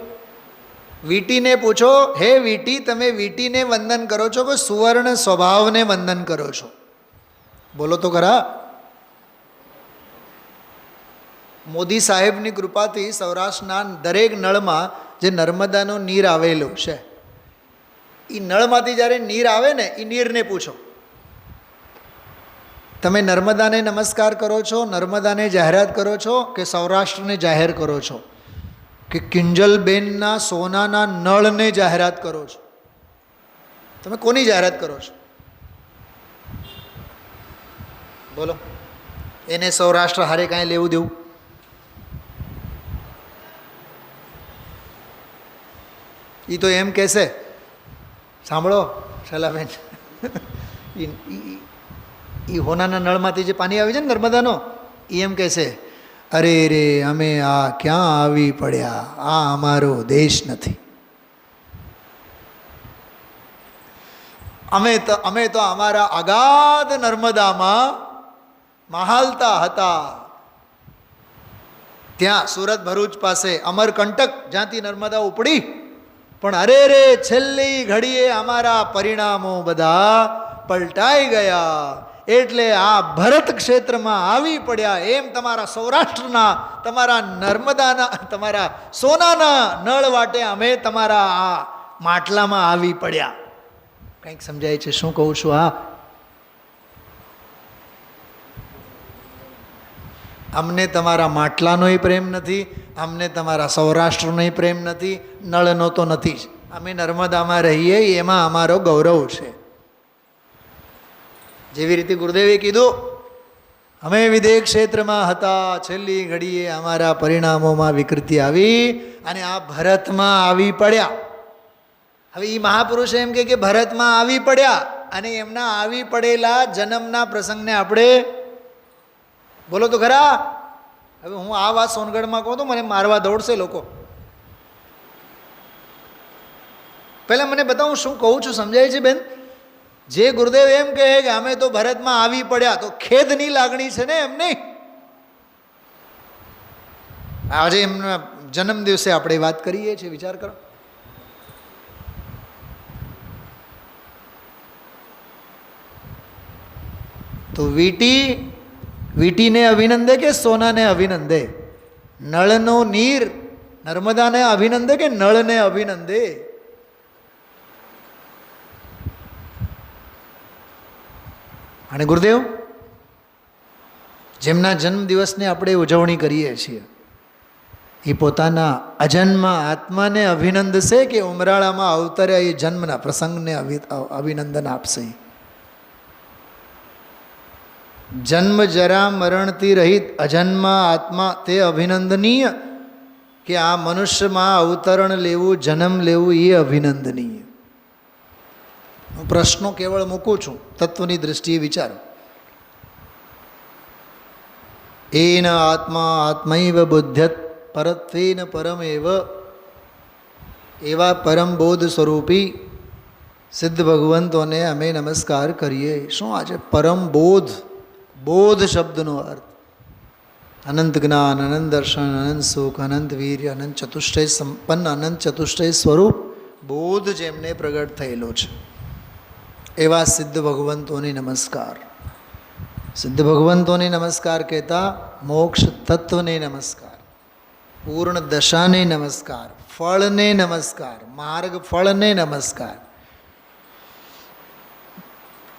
વીટીને પૂછો, હે વીટી, તમે વીટીને વંદન કરો છો કે સુવર્ણ સ્વભાવને વંદન કરો છો? બોલો તો ખરા. મોદી સાહેબની કૃપાથી સૌરાષ્ટ્રના દરેક નળમાં જે નર્મદાનું નીર આવેલું છે, એ નળમાંથી જ્યારે નીર આવે ને, એ નીરને પૂછો, તમે નર્મદાને નમસ્કાર કરો છો, નર્મદાને જાહેરાત કરો છો કે સૌરાષ્ટ્રને જાહેર કરો છો, કે કિંજલબેનના સોનાના નળને જાહેરાત કરો છો? તમે કોની જાહેરાત કરો છો? બોલો. એને સૌરાષ્ટ્ર હારે કાંઈ લેવું દેવું? એ તો એમ કહેશે, સાંભળો શલાબેન, એ હોનાના નળમાંથી જે પાણી આવે છે ને નર્મદાનો, એ એમ કહેશે, અરે રે અમે આ ક્યાં આવી પડ્યા, આ અમારો દેશ નથી. અમે તો અમારા અગાધ નર્મદામાં મહાલતા હતા. ત્યાં સુરત ભરૂચ પાસે અમરકંટક, જ્યાંથી નર્મદા ઉપડી, પણ અરે રે છેલ્લી ઘડીએ અમારા પરિણામો બધા પલટાઈ ગયા, એટલે આ ભરત ક્ષેત્રમાં આવી પડ્યા. એમ તમારા સૌરાષ્ટ્રના, તમારા નર્મદાના, તમારા સોનાના નળ વાટે અમે તમારા આ માટલામાં આવી પડ્યા. કંઈક સમજાય છે શું કહું છું? અમને તમારા માટલાનોય પ્રેમ નથી, અમને તમારા સૌરાષ્ટ્રનોય પ્રેમ નથી, નળનો તો નથી જ. અમે નર્મદામાં રહીએ એમાં અમારો ગૌરવ છે. જેવી રીતે ગુરુદેવે કીધું, અમે વિદેહ ક્ષેત્રમાં હતા, છેલ્લી ઘડીએ અમારા પરિણામોમાં વિકૃતિ આવી અને આ ભરતમાં આવી પડ્યા. હવે એ મહાપુરુષ એમ કે ભરતમાં આવી પડ્યા, અને એમના આવી પડેલા જન્મના પ્રસંગને આપણે, બોલો તો ખરા. હવે હું આ વાત સોનગઢમાં કહું તો મને મારવા દોડશે લોકો. પહેલાં મને બતાવું શું કહું છું, સમજાય છે બેન? જે ગુરુદેવ એમ કહે કે અમે તો ભરતમાં આવી પડ્યા, તો ખેદની લાગણી છે ને એમની. આજે એમના જન્મ દિવસે આપણે વાત કરીએ છીએ, વિચાર કરો. તો વીટી વીટીને અભિનંદે કે સોનાને અભિનંદે? નળનો નીર નર્મદાને અભિનંદે કે નળને અભિનંદે? અને ગુરુદેવ, જેમના જન્મદિવસની આપણે ઉજવણી કરીએ છીએ એ પોતાના અજન્મ આત્માને અભિનંદશે કે ઉમરાળામાં અવતર્યા એ જન્મના પ્રસંગને અભિનંદન આપશે? જન્મ જરા મરણથી રહિત અજન્મ આત્મા તે અભિનંદનીય કે આ મનુષ્યમાં અવતરણ લેવું, જન્મ લેવું એ અભિનંદનીય? હું પ્રશ્નો કેવળ મૂકું છું, તત્વની દૃષ્ટિએ વિચારો. એન આત્મા આત્મૈવ બુદ્ધ્યત પરત્વેન પરમેવ, એવા પરમ બોધ સ્વરૂપી સિદ્ધ ભગવંતોને અમે નમસ્કાર કરીએ. શું આજે પરમ બોધ? બોધ શબ્દનો અર્થ અનંત જ્ઞાન, અનંત દર્શન, અનંત સુખ, અનંત વીર્ય, અનંત ચતુષ્ટય સંપન્ન, અનંત ચતુષ્ટય સ્વરૂપ બોધ જેમને પ્રગટ થયેલો છે એવા સિદ્ધ ભગવંતોને નમસ્કાર. સિદ્ધ ભગવંતોને નમસ્કાર કહેતા મોક્ષ તત્વને નમસ્કાર, પૂર્ણ દશાને નમસ્કાર, ફળને નમસ્કાર, માર્ગ ફળને નમસ્કાર.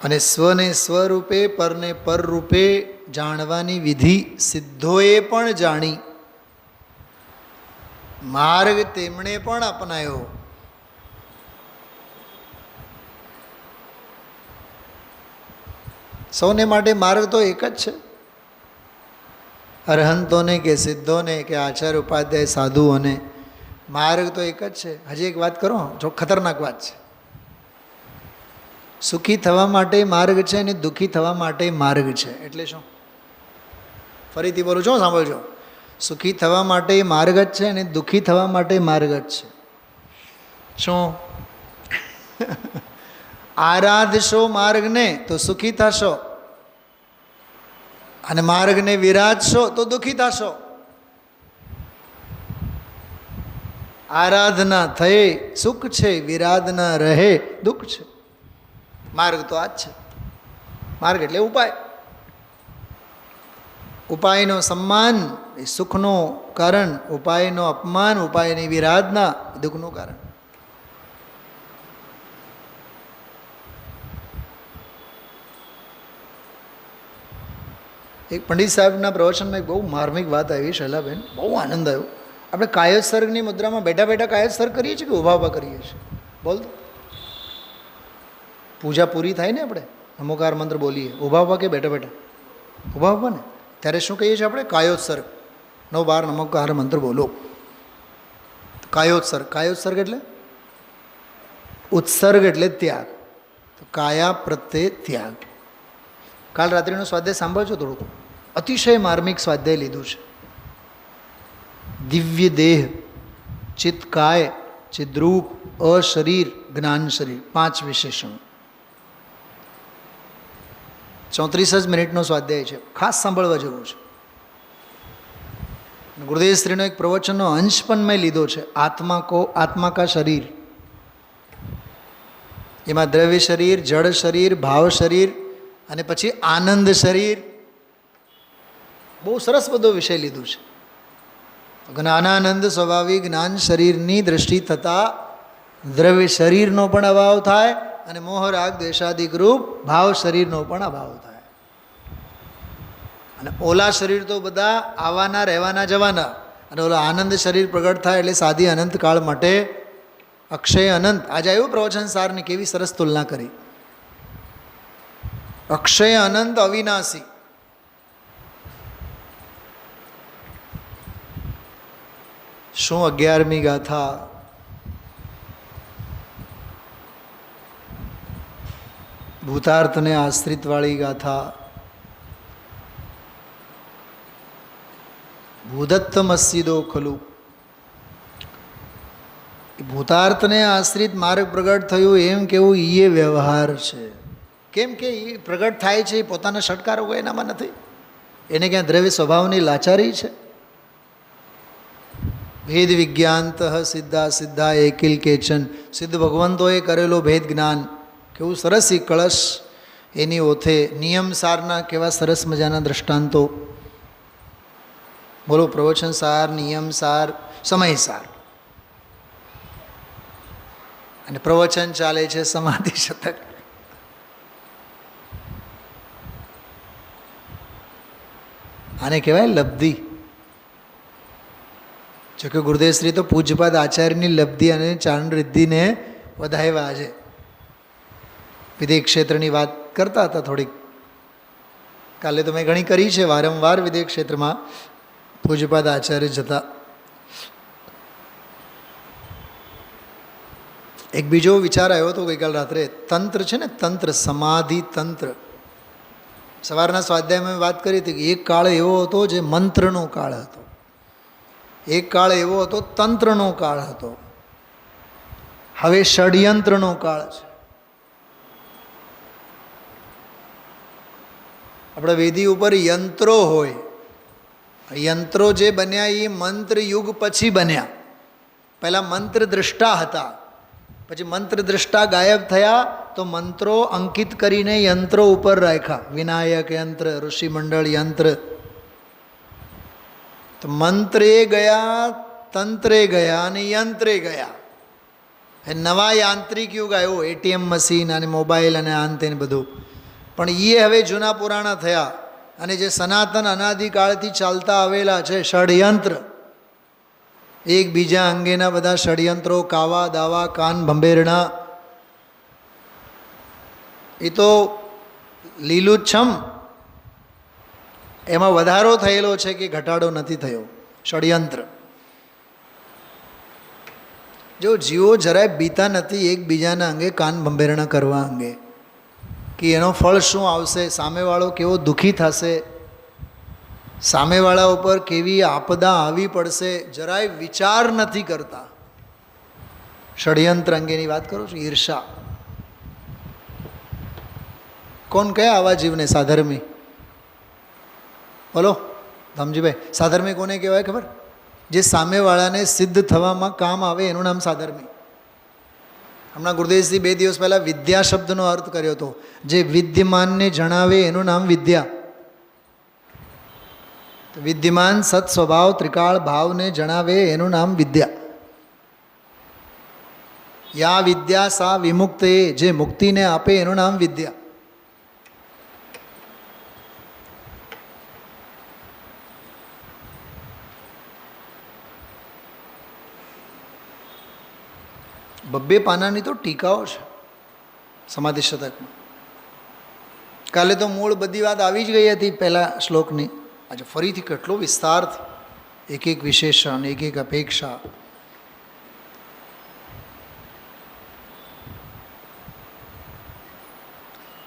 અને સ્વને સ્વરૂપે, પરને પર રૂપે જાણવાની વિધિ સિદ્ધોએ પણ જાણી, માર્ગ તેમણે પણ અપનાયો. સૌને માટે માર્ગ તો એક જ છે. અરહંતોને કે સિદ્ધોને કે આચાર્ય ઉપાધ્યાય સાધુઓને માર્ગ તો એક જ છે. હજી એક વાત કરો, જો ખતરનાક વાત છે. સુખી થવા માટે માર્ગ છે અને દુઃખી થવા માટે માર્ગ છે. એટલે શું? ફરીથી બોલું છું, સાંભળજો. સુખી થવા માટે માર્ગ જ છે અને દુઃખી થવા માટે માર્ગ જ છે. શું? આરાધશો માર્ગને તો સુખી થશો, અને માર્ગને વિરાજશો તો દુઃખી થશો. આરાધના થયે સુખ છે, વિરાધના રહે દુઃખ છે. માર્ગ તો આ જ છે. માર્ગ એટલે ઉપાય. ઉપાયનો સન્માન એ સુખનો કારણ, ઉપાયનો અપમાન, ઉપાયની વિરાધના દુઃખનું કારણ. એક પંડિત સાહેબના પ્રવચનમાં એક બહુ માર્મિક વાત આવી, શૈલાબેન, બહુ આનંદ આવ્યો. આપણે કાયોત્સર્ગની મુદ્રામાં બેઠા બેઠા કાયોત્સર્ગ કરીએ છીએ કે ઊભા ઊભા કરીએ છીએ? બોલ. પૂજા પૂરી થાય ને, આપણે નમોકાર મંત્ર બોલીએ, ઊભા ઊભા કે બેઠા બેઠા? ઊભા ઊભા ને. ત્યારે શું કહીએ છીએ આપણે? કાયોત્સર્ગ. 9-12 નમોકાર મંત્ર બોલો. કાયોત્સર્ગ. કાયોત્સર્ગ એટલે ઉત્સર્ગ એટલે ત્યાગ. તો કાયા પ્રત્યે ત્યાગ. કાલ રાત્રિનો સ્વાધ્યાય સાંભળજો થોડુંક. અતિશય માર્મિક સ્વાધ્યાય લીધું છે. દિવ્ય દેહ, ચિત્ત કાય, ચિદ્રૂપ, અશરીર, જ્ઞાન શરીર, 5 વિશેષણો. 34 જ મિનિટનો સ્વાધ્યાય છે, ખાસ સાંભળવા જેવું છે. ગુરુદેવ શ્રીનો એક પ્રવચનનો અંશ પણ મેં લીધો છે, આત્મા કા શરીર. એમાં દ્રવ્ય શરીર, જળ શરીર, ભાવ શરીર અને પછી આનંદ શરીર. બહુ સરસ બધો વિષય લીધું છે. જ્ઞાનાનંદ સ્વભાવિક જ્ઞાન શરીરની દૃષ્ટિ થતાં દ્રવ્ય શરીરનો પણ અભાવ થાય અને મોહરાગ દ્વેષાદિક રૂપ ભાવ શરીરનો પણ અભાવ થાય. અને ઓલા શરીર તો બધા આવવાના, રહેવાના, જવાના. અને ઓલા આનંદ શરીર પ્રગટ થાય એટલે સાદી અનંત કાળ માટે અક્ષય અનંત. આજે આવ્યું પ્રવચન સારની કેવી સરસ તુલના કરી. અક્ષય અનંત અવિનાશી. શું 11મી ગાથા. ભૂતાર્થને આશ્રિતવાળી ગાથા. ભૂદત્તમસ્યદો ખલું. ભૂતાર્થને આશ્રિત માર્ગ પ્રગટ થયું એમ કેવું એ વ્યવહાર છે. કેમ કે એ પ્રગટ થાય છે એ પોતાના ષટકારો કોઈ એનામાં નથી. એને ક્યાં દ્રવ્ય સ્વભાવની લાચારી છે? ભેદ વિજ્ઞાનત સિદ્ધા સિદ્ધા એકિલ કેચન. સિદ્ધ ભગવંતોએ કરેલો ભેદ જ્ઞાન કેવું સરસ. એ કળશ એની ઓથે નિયમસારના કેવા સરસ મજાના દૃષ્ટાંતો. બોલો, પ્રવચન સાર, નિયમસાર, સમયસાર. અને પ્રવચન ચાલે છે સમાધિ શતક. આને કહેવાય લબ્ધિ. જોકે ગુરુદેવશ્રી તો પૂજ્યપાદ આચાર્યની લબ્ધિ અને ચારણ રિદ્ધિને વધાવ્યા છે. વિદેહ ક્ષેત્રની વાત કરતા હતા થોડીક. કાલે તો મેં ઘણી કરી છે, વારંવાર વિદેહ ક્ષેત્રમાં પૂજ્યપાદ આચાર્ય જતા. એક બીજો વિચાર આવ્યો હતો ગઈકાલ રાત્રે. તંત્ર છે ને, તંત્ર, સમાધિ તંત્ર. સવારના સ્વાધ્યાયમાં વાત કરી હતી કે એક કાળ એવો હતો જે મંત્રનો કાળ હતો, એક કાળ એવો હતો તંત્રનો કાળ હતો, હવે ષડયંત્રનો કાળ છે. આપણા વેદી ઉપર યંત્રો હોય, યંત્રો જે બન્યા એ મંત્ર યુગ પછી બન્યા. પહેલાં મંત્ર દ્રષ્ટા હતા, પછી મંત્ર દ્રષ્ટા ગાયબ થયા તો મંત્રો અંકિત કરીને યંત્રો ઉપર રાખ્યા. વિનાયક યંત્ર, ઋષિમંડળ યંત્ર. તો મંત્રે ગયા, તંત્રે ગયા અને યંત્રે ગયા. એ નવા યાંત્રિક યુગ આવ્યો, એટીએમ મશીન અને મોબાઈલ અને આન તેને બધું. પણ એ હવે જૂના પુરાણા થયા. અને જે સનાતન અનાદિકાળથી ચાલતા આવેલા છે ષડયંત્ર, એકબીજા અંગેના બધા ષડયંત્રો, કાવા દાવા, કાન ભંભેરણા, એ તો લીલુંછમ. એમાં વધારો થયેલો છે કે ઘટાડો નથી થયો. ષડયંત્ર. જો જીવો જરાય બીતા નથી એકબીજાના અંગે કાન ભંભેરણા કરવા અંગે, કે એનો ફળ શું આવશે, સામેવાળો કેવો દુઃખી થશે, સામેવાળા ઉપર કેવી આપદા આવી પડશે, જરાય વિચાર નથી કરતા. ષડયંત્ર અંગેની વાત કરું છું. ઈર્ષા. કોણ કહે આવા જીવને સાધર્મી? બોલો ધમજીભાઈ, સાધર્મી કોને કહેવાય ખબર? જે સામેવાળાને સિદ્ધ થવામાં કામ આવે એનું નામ સાધર્મી. હમણાં ગુરુદેવજી 2 દિવસ પહેલાં વિદ્યા શબ્દનો અર્થ કર્યો હતો. જે વિદ્યમાનને જણાવે એનું નામ વિદ્યા. વિદ્યમાન સત સ્વભાવ ત્રિકાળ ભાવને જણાવે એનું નામ વિદ્યા. યા વિદ્યા સા વિમુક્ત, જે મુક્તિને આપે એનું નામ વિદ્યા. બબ્બે પાનાની તો ટીકાઓ છે સમાધિ શતકમાં. કાલે તો મૂળ બધી વાત આવી જ ગઈ હતી પહેલા શ્લોકની. આજે ફરીથી કેટલો વિસ્તારથી એક એક વિશેષણ, એક એક અપેક્ષા.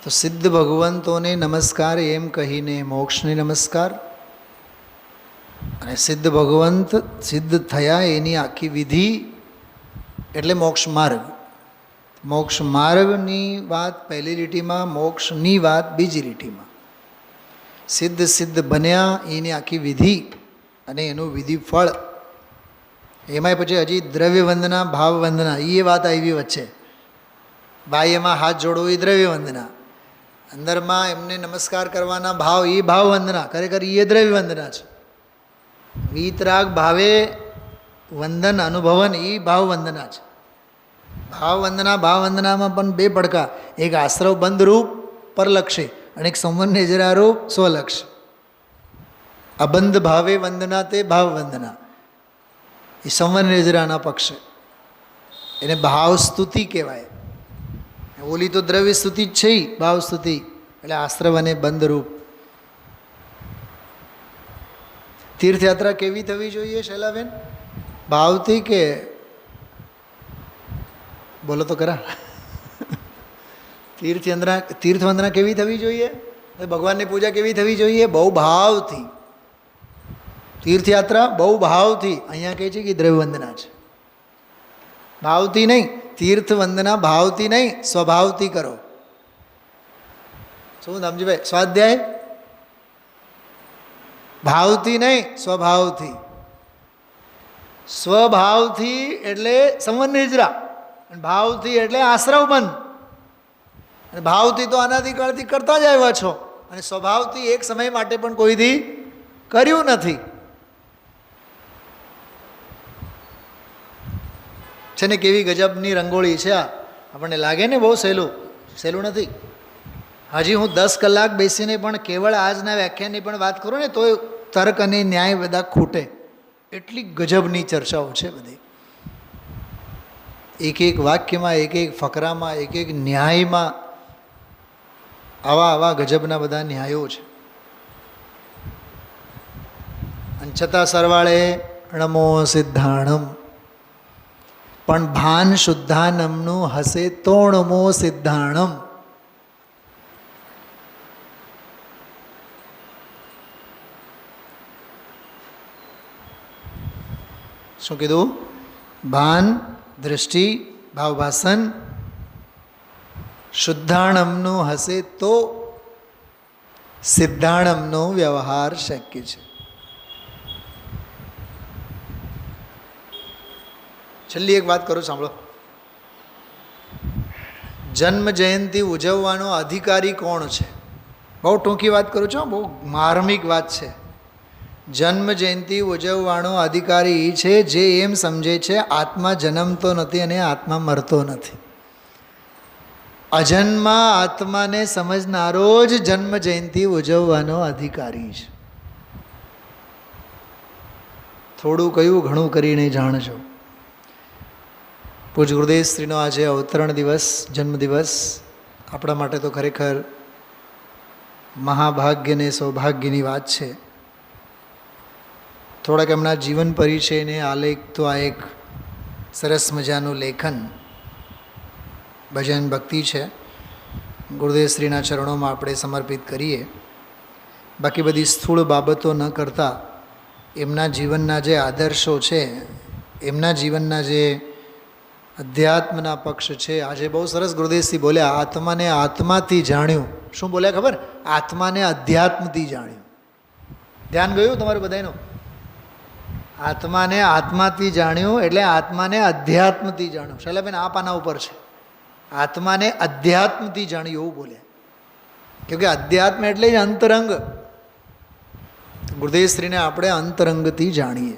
તો સિદ્ધ ભગવંતોને નમસ્કાર એમ કહીને મોક્ષને નમસ્કાર. અને સિદ્ધ ભગવંત સિદ્ધ થયા એની આખી વિધિ એટલે મોક્ષ માર્ગ. મોક્ષ માર્ગની વાત પહેલી લીટીમાં, મોક્ષની વાત બીજી લીટીમાં. સિદ્ધ સિદ્ધ બન્યા એની આખી વિધિ અને એનું વિધિ ફળ. એમાંય પછી હજી દ્રવ્ય વંદના, ભાવ વંદના, એ વાત આવી વચ્ચે. બાહ્યમાં હાથ જોડવો એ દ્રવ્ય વંદના, અંદરમાં એમને નમસ્કાર કરવાના ભાવ એ ભાવ વંદના, ખરેખર એ દ્રવ્ય વંદના છે. વીતરાગ ભાવે વંદન અનુભવન એ ભાવ વંદના છે. ભાવ વંદનામાં પણ 2 પડકા. એક આશ્રવ બંધ રૂપ પરલક્ષે અને એક સંવન નેજરા રૂપ સ્વલક્ષ. અબંધ ભાવે વંદના તે ભાવ વંદના, એ સંવન નેજરાના પક્ષે. એને ભાવ સ્તુતિ કહેવાય. ઓલી તો દ્રવ્ય સ્તુતિ જ છે, ભાવ સ્તુતિ એટલે આશ્રવ અને બંધ રૂપ. તીર્થયાત્રા કેવી થવી જોઈએ શૈલાબેન? ભાવથી કે બોલો તો ખરા? તીર્થવંદના કેવી થવી જોઈએ? ભગવાનની પૂજા કેવી થવી જોઈએ? બહુ ભાવથી. તીર્થયાત્રા બહુ ભાવથી. અહીંયા કહે છે કે દ્રવ્યવંદના છે, ભાવથી નહીં. તીર્થવંદના ભાવથી નહીં, સ્વભાવથી કરો. શું ધમજીભાઈ? સ્વાધ્યાય ભાવથી નહીં, સ્વભાવથી. સ્વભાવથી એટલે સંવન નિજરા, ભાવથી એટલે આશ્રવ બંધ. અને ભાવથી તો અનાદિકાળથી કરતા જ આવ્યા છો, અને સ્વભાવથી એક સમય માટે પણ કોઈથી કર્યું નથી. છે ને કેવી ગજબની રંગોળી છે આ! આપણને લાગે ને બહુ સહેલું નથી. હજી હું 10 કલાક બેસીને પણ કેવળ આજના વ્યાખ્યાનની પણ વાત કરું ને તો તર્ક અને ન્યાય બધા ખૂટે, એટલી ગજબની ચર્ચાઓ છે બધી. એક એક વાક્યમાં, એક એક ફકરામાં, એક એક ન્યાયમાં આવા ગજબના બધા ન્યાયો છે. અને છતાં સરવાળે ણમો સિદ્ધાણમ, પણ ભાન શુદ્ધાનમનું હશે તો ણમો સિદ્ધાણમ. શું કીધું? ભાન, દૃષ્ટિ, ભાવભાસન શુદ્ધાણમનું હશે તો સિદ્ધાણમનો વ્યવહાર શક્ય છે. છેલ્લી એક વાત કરું, સાંભળો. જન્મ જયંતિ ઉજવવાનો અધિકારી કોણ છે? બહુ ટૂંકી વાત કરું છું, બહુ માર્મિક વાત છે. જન્મ જયંતિ ઉજવવાનો અધિકારી એ છે જે એમ સમજે છે આત્મા જન્મતો નથી અને આત્મા મરતો નથી. અજન્મા આત્માને સમજનારો જ જન્મ જયંતિ ઉજવવાનો અધિકારી છે. થોડું કયું ઘણું કરીને જાણજો. પૂજ ગુરુદેવ શ્રીનો આજે અવતરણ દિવસ, જન્મદિવસ આપણા માટે તો ખરેખર મહાભાગ્ય ને સૌભાગ્યની વાત છે. થોડાક એમના જીવન પરિચયને આલેખ તો આ એક સરસ મજાનું લેખન ભજન ભક્તિ છે, ગુરુદેવ શ્રીના ચરણોમાં આપણે સમર્પિત કરીએ. બાકી બધી સ્થૂળ બાબતો ન કરતાં એમના જીવનના જે આદર્શો છે, એમના જીવનના જે અધ્યાત્મના પક્ષ છે. આજે બહુ સરસ ગુરુદેવશ્રી બોલ્યા, આત્માને આત્માથી જાણ્યું. શું બોલ્યા ખબર? આત્માને અધ્યાત્મથી જાણ્યું. ધ્યાન ગયું તમારું બધાનું? આત્માને આત્માથી જાણ્યું એટલે આત્માને અધ્યાત્મથી જાણ્યું. શૈલાબેન આ પાના ઉપર છે, આત્માને અધ્યાત્મથી જાણ્યું એવું બોલ્યા. કેમકે અધ્યાત્મ એટલે જ અંતરંગ. ગુરુદેવશ્રીને આપણે અંતરંગથી જાણીએ.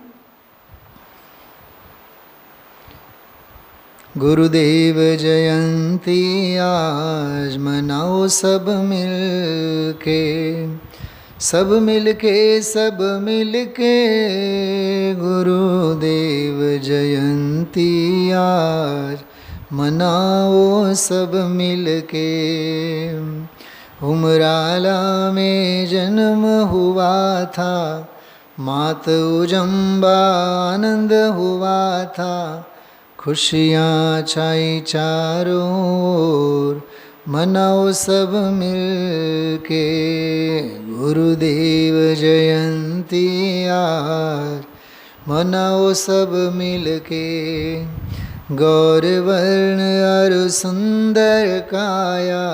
गुरुदेव जयंती आज मनाओ सब मिलके, सब मिलके, सब मिलके. गुरुदेव जयंती आज मनाओ सब मिलके. उमराला में जन्म हुआ था, मात उजम्बा आनंद हुआ था. खुशियाँ छाई चारों ओर, मनाओ सब मिलके. गुरुदेव जयंती आज मनाओ सब मिलके. गौरवर्ण अरु सुंदर काया,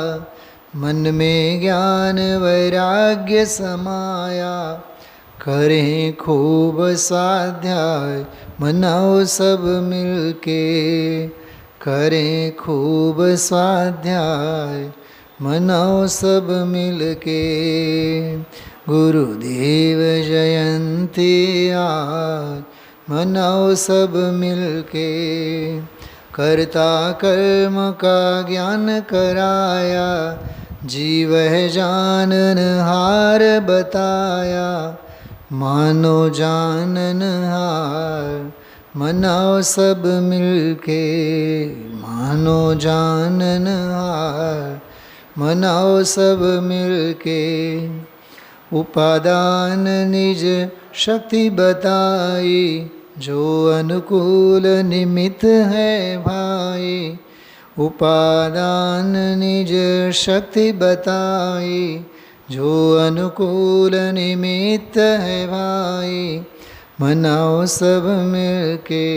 मन में ज्ञान वैराग्य समाया. करें खूब स्वाध्याय, मनाओ सब मिलके. करें खूब स्वाध्याय, मनाओ सब मिलके. गुरुदेव जयंती आज मनाओ सब मिलके. करता कर्म का ज्ञान कराया, जीवह जाननहार बताया. मानो जाननहार, मनाओ सब मिलके. मानो जाननहार, मनाओ सब मिलके. उपादान निज शक्ति बताई, जो अनुकूल निमित्त है भाई. उपादान निज शक्ति बताई, जो अनुकूल निमित्त है भाई. मनाओ सब मिलके,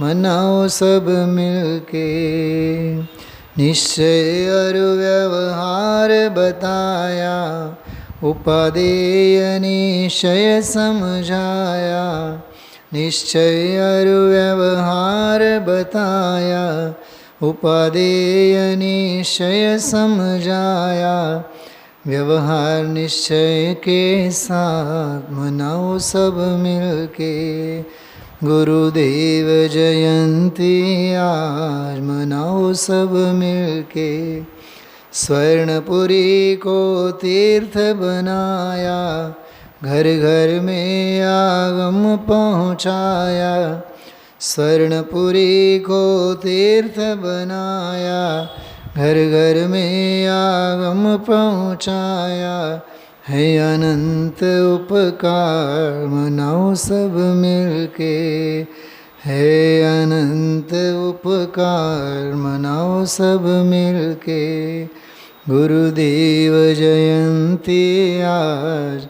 मनाओ सब मिलके. निश्चय और व्यवहार बताया, उपादेय निश्चय समझाया. निश्चय और व्यवहार बताया, उपादेय निश्चय समझाया, व्यवहार निश्चय के साथ मनाओ सब मिलके। गुरुदेव जयंती आज मनाओ सब मिलके। स्वर्णपुरी को तीर्थ बनाया, घर घर में आगम पहुँचाया। स्वर्णपुरी को तीर्थ बनाया, घर घर में आगम पहुँचाया। है अनंत उपकार मनाओ सब मिलके। है अनंत उपकार मनाओ सब मिलके। गुरुदेव जयंती आज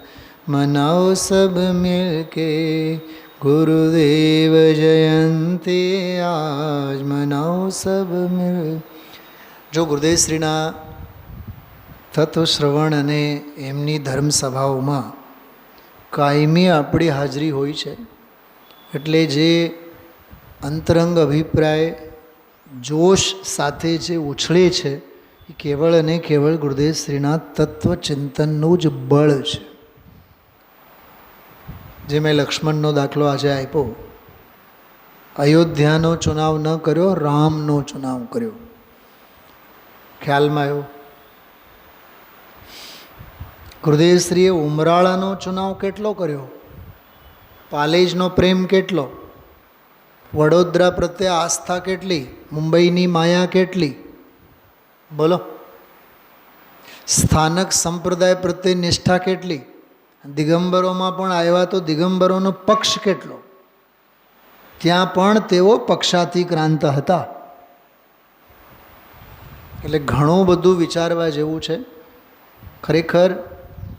मनाओ सब मिलके। गुरुदेव जयंती आज मनाओ सब मिल। जो ગુરુદેવ શ્રીના તત્વ શ્રવણ અને એમની ધર્મસભાઓમાં કાયમી આપણી હાજરી હોય છે, એટલે જે અંતરંગ અભિપ્રાય જોશ સાથે જે ઉછળે છે એ કેવળ અને કેવળ ગુરુદેવ શ્રીના તત્વચિંતનનું જ બળ છે. જે મેં લક્ષ્મણનો દાખલો આજે આપ્યો, અયોધ્યાનો ચુનાવ ન કર્યો, રામનો ચુનાવ કર્યો. ખ્યાલમાં આવ્યો? ગુરુદેવશ્રીએ ઉમરાળાનો ચુનાવ કેટલો કર્યો, પાલેજનો પ્રેમ કેટલો, વડોદરા પ્રત્યે આસ્થા કેટલી, મુંબઈની માયા કેટલી, બોલો. સ્થાનક સંપ્રદાય પ્રત્યે નિષ્ઠા કેટલી. દિગંબરોમાં પણ આવ્યા તો દિગંબરોનો પક્ષ કેટલો, ત્યાં પણ તેઓ પક્ષાતિક્રાંત હતા. એટલે ઘણું બધું વિચારવા જેવું છે. ખરેખર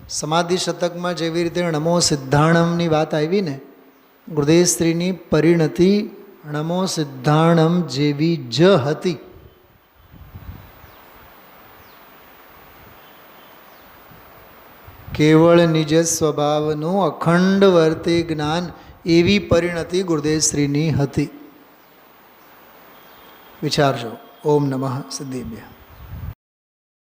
સમાધિ શતકમાં જેવી રીતે નમો સિદ્ધાણમની વાત આવી ને, ગુરુદેવ શ્રીની પરિણતિ નમો સિદ્ધાણમ જેવી જ હતી. કેવળ નિજ સ્વભાવનું અખંડ વર્તે જ્ઞાન, એવી પરિણતિ ગુરુદેવ શ્રીની હતી. વિચારજો. ઓમ નમઃ સિદ્ધેભ્યઃ.